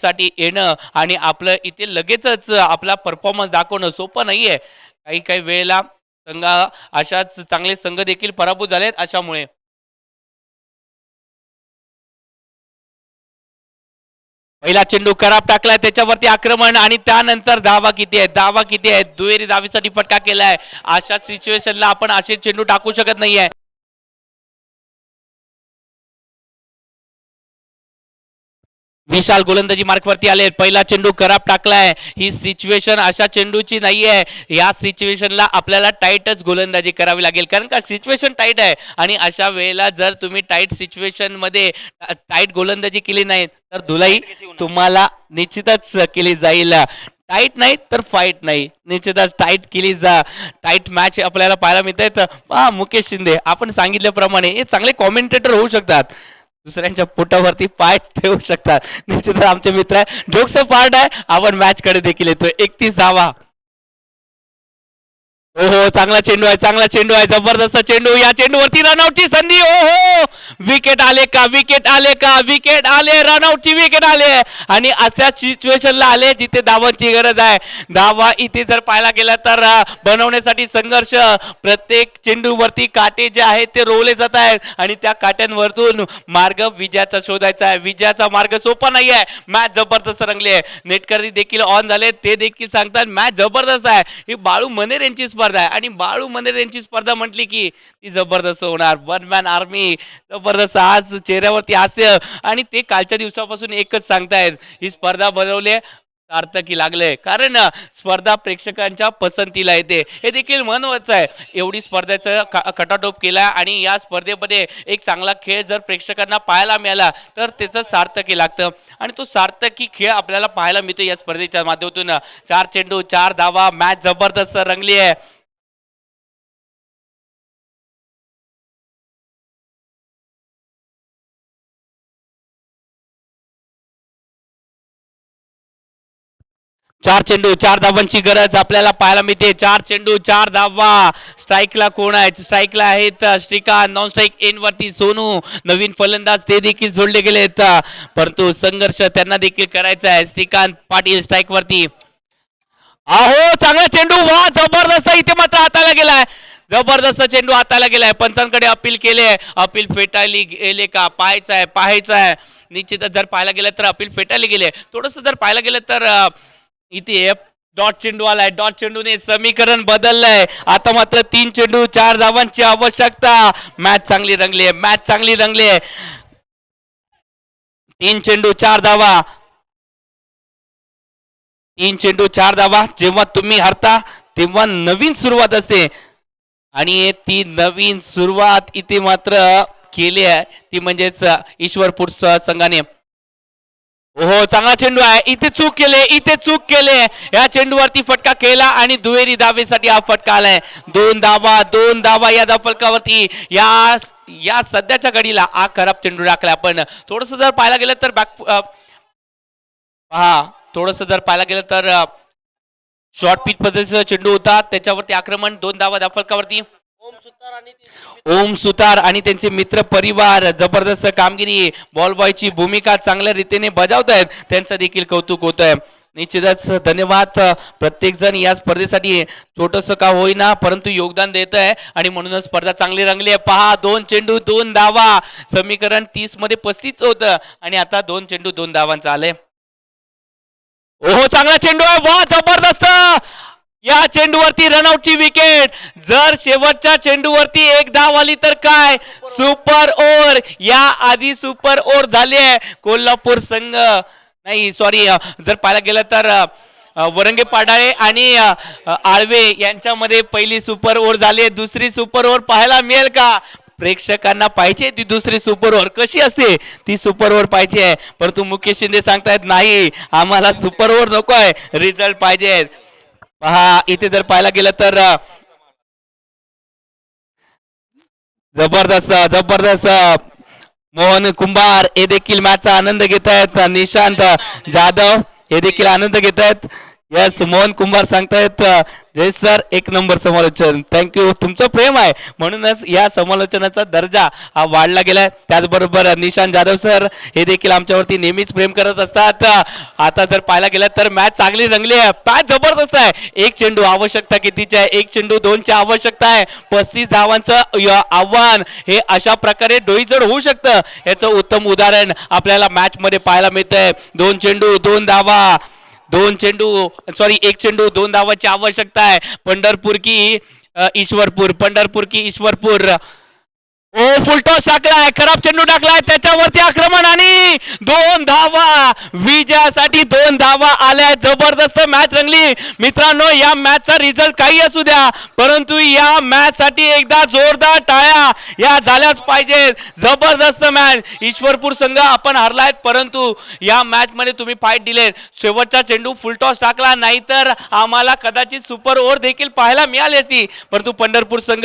स्पर्धेसाठी येणं आणि आपलं इथे लगेचच आपला परफॉर्मन्स दाखवणं सोपं नाहीये. काही काही वेळेला अशाच चांगले संघ देखील पराभूत झालेत अशामुळे. पहिला चेंडू खराब टाकलाय त्याच्यावरती आक्रमण आणि त्यानंतर धावा किती आहेत, धावा किती आहेत, दुहेरी धावेसाठी फटका केलाय. अशा सिच्युएशनला आपण असे चेंडू टाकू शकत नाहीये. विशाल गोलंदाजी मार्कवरती आले. पहिला चेंडू खराब टाकलाय. ही सिच्युएशन अशा चेंडूची नाहीये. या सिच्युएशनला आपल्याला टाईटच गोलंदाजी करावी लागेल कारण का सिच्युएशन टाईट आहे आणि अशा वेळेला जर तुम्ही टाईट सिच्युएशन मध्ये टाईट गोलंदाजी केली नाही तर धुलाई तुम्हाला निश्चितच केली जाईल. टाईट नाही तर फाईट नाही, निश्चितच टाईट केली जा. टाईट मॅच आपल्याला पाहायला मिळते. मुकेश शिंदे आपण सांगितल्याप्रमाणे हे चांगले कॉमेंटेटर होऊ शकतात, दुसऱ्यांच्या पोटावरती पाय ठेवू शकतात. निश्चितच आमचे मित्र आहे. जोक्स पार्ट आहे. आपण मॅच कडे देखील येतोय. 31 धावा. हो हो, चांगला चेंडू आहे, चांगला चेंडू आहे, जबरदस्त चेंडू. या चेंडूवरती रनआउटची संधी. ओ हो, विकेट आले का, विकेट आले का, विकेट आले, रनआउटची विकेट आले आणि अशा सिच्युएशनला आले जिथे धावांची गरज आहे. धावा इथे जर पाहायला गेला तर बनवण्यासाठी संघर्ष. प्रत्येक चेंडूवरती काटे जे आहेत ते रोवले जात आहेत आणि त्या काट्यांवरतून मार्ग विजयाचा शोधायचा आहे. विजयाचा मार्ग सोपा नाही आहे. मॅच जबरदस्त रंगली आहे. नेटकरी देखील ऑन झाले, ते देखील सांगतात मॅच जबरदस्त आहे. ही बाळू मनेर यांची स्पर्धा आहे आणि बाळू मनेर यांची स्पर्धा म्हटली की ती जबरदस्त होणार. वन मॅन आर्मी जबरदस्त. आज चेहऱ्यावरती हास्य आणि ते कालच्या दिवसापासून एकच सांगतायत ही स्पर्धा बनवली सार्थकी लागले कारण स्पर्धा प्रेक्षकांच्या पसंतीला येते. हे देखील महत्वाचं आहे. एवढी स्पर्धेचं खटाटोप केला आणि या स्पर्धेमध्ये एक चांगला खेळ जर प्रेक्षकांना पाहायला मिळाला तर त्याचं सार्थकी लागतं आणि तो सार्थकी खेळ आपल्याला पाहायला मिळतो या स्पर्धेच्या माध्यमातून. 4 चेंडू 4 धावा. मॅच जबरदस्त रंगली आहे. 4 चेंडू 4 धावांची गरज आपल्याला पाहायला मिळते. 4 चेंडू 4 धावा. स्ट्राईकला कोण आहे, स्ट्राईकला आहेत श्रीकांत. नॉन स्ट्राईक एन वरती सोनू. नवीन फलंदाज ते देखील जोडले गेलेत परंतु संघर्ष त्यांना देखील करायचा आहे. श्रीकांत पाटील स्ट्राईक वरती. अहो, चांगला चेंडू. वा, जबरदस्त. इथे मात्र हाताला गेलाय. जबरदस्त चेंडू हाताला गेलाय. पंचांकडे अपील केले. अपील फेटाळली गेले का पाहायचं आहे, पाहायचं आहे. निश्चितच जर पाहायला गेलं तर अपील फेटाळली गेले. थोडस जर पाहायला गेलं तर इथे डॉट चेंडू आलाय. डॉट चेंडूने समीकरण बदललंय. आता मात्र 3 चेंडू 4 धावांची आवश्यकता. मॅच चांगली रंगली आहे, मॅच चांगली रंगली आहे. 3 चेंडू 4 धावा. 3 चेंडू 4 धावा. जेव्हा तुम्ही हरता तेव्हा नवीन सुरुवात असते आणि ती नवीन सुरुवात इथे मात्र केली आहे ती म्हणजेच ईश्वरपूर संघाने. हो, चांगला चेंडू आहे. इथे चूक केले, इथे चूक केले. या चेंडूवरती फटका केला आणि दुहेरी धावेसाठी हा फटका आलाय. 2 धावा, 2 धावा या फलकावरती. या सध्याच्या घडीला हा खराब चेंडू टाकला. आपण थोडस जर पाहायला गेलं तर पहा, थोडस जर पाहायला गेलं तर शॉर्ट पिच पद्धतीचा चेंडू होता, त्याच्यावरती आक्रमण. 2 धावा फलकावरती. ओम सुतार आणि त्यांचे मित्र परिवार जबरदस्त कामगिरी. बॉल बॉयची भूमिका चांगल्या रीतीने बजावत आहेत, त्यांचं देखील कौतुक होत आहे. निश्चितच धन्यवाद. प्रत्येक जण या स्पर्धेसाठी छोटस का होईना परंतु योगदान देत आहे आणि म्हणूनच स्पर्धा चांगली रंगली आहे. पहा, 2 चेंडू 2 धावा. समीकरण 30 मध्ये 35 होतं आणि आता 2 चेंडू 2 धावांचं आलंय. ओहो, चांगला चेंडू आहे. वा, जबरदस्त. या चेंडूवरती रनआउटची विकेट. जर शेवटच्या चेंडूवरती 1 धाव आली तर काय सुपर ओव्हर. या आधी सुपर ओव्हर झाली आहे. कोल्हापूर संघ नाही सॉरी जर पाहायला गेलं तर वरंगे पाडाळे आणि आळवे यांच्यामध्ये पहिली सुपर ओव्हर झाली. दुसरी सुपर ओव्हर पाहायला मिळेल का? प्रेक्षकांना पाहिजे ती दुसरी सुपर ओव्हर. कशी असते ती सुपर ओव्हर पाहिजे आहे परंतु मुकेश शिंदे सांगतायत नाही, आम्हाला सुपर ओव्हर नको आहे, रिझल्ट पाहिजे. पहा, इथे जर पाहायला गेलं तर जबरदस्त जबरदस्त. मोहन कुंभार हे देखील मॅचचा आनंद घेत आहेत. निशांत जाधव हे देखील आनंद घेत आहेत. यस मोहन कुंभार सांगतायत जय सर एक नंबर समालोचन. थँक्यू, तुमचं प्रेम आहे म्हणूनच या समालोचनाचा दर्जा हा वाढला गेलाय. त्याचबरोबर निशांत जाधव सर हे देखील आमच्यावरती नेहमीच प्रेम करत असतात. आता जर पाहायला गेलं तर मॅच चांगली रंगली आहे. मॅच जबरदस्त आहे. एक चेंडू आवश्यकता कितीची आहे? एक चेंडू 2ची आवश्यकता आहे. 35 धावांचं आव्हान हे अशा प्रकारे डोईजड होऊ शकतं याचं उत्तम उदाहरण आपल्याला मॅच मध्ये पाहायला मिळतंय. 2 चेंडू 2 धावा, 2 चेंडू सॉरी 1 चेंडू 2 धावाची आवश्यकता आहे. पंढरपूर की ईश्वरपूर, पंढरपूर की ईश्वरपूर. ओ फुलटॉस टाकलाय, खराब चेंडू टाकलाय, त्याच्यावरती आक्रमण आणि 2 धावा. विजयासाठी 2 धावा आल्या. जबरदस्त मॅच रंगली मित्रांनो. या मॅचचा रिझल्ट काही असू द्या परंतु या मॅच साठी एकदा जोरदार टाळ्या या झाल्याच पाहिजेत. जबरदस्त मॅच. ईश्वरपूर संघ आपण हरलायत परंतु या मॅच मध्ये तुम्ही फाईट दिले. शेवटचा चेंडू फुलटॉस टाकला नाहीतर आम्हाला कदाचित सुपर ओव्हर देखील पाहायला मिळाली असती परंतु पंढरपूर संघ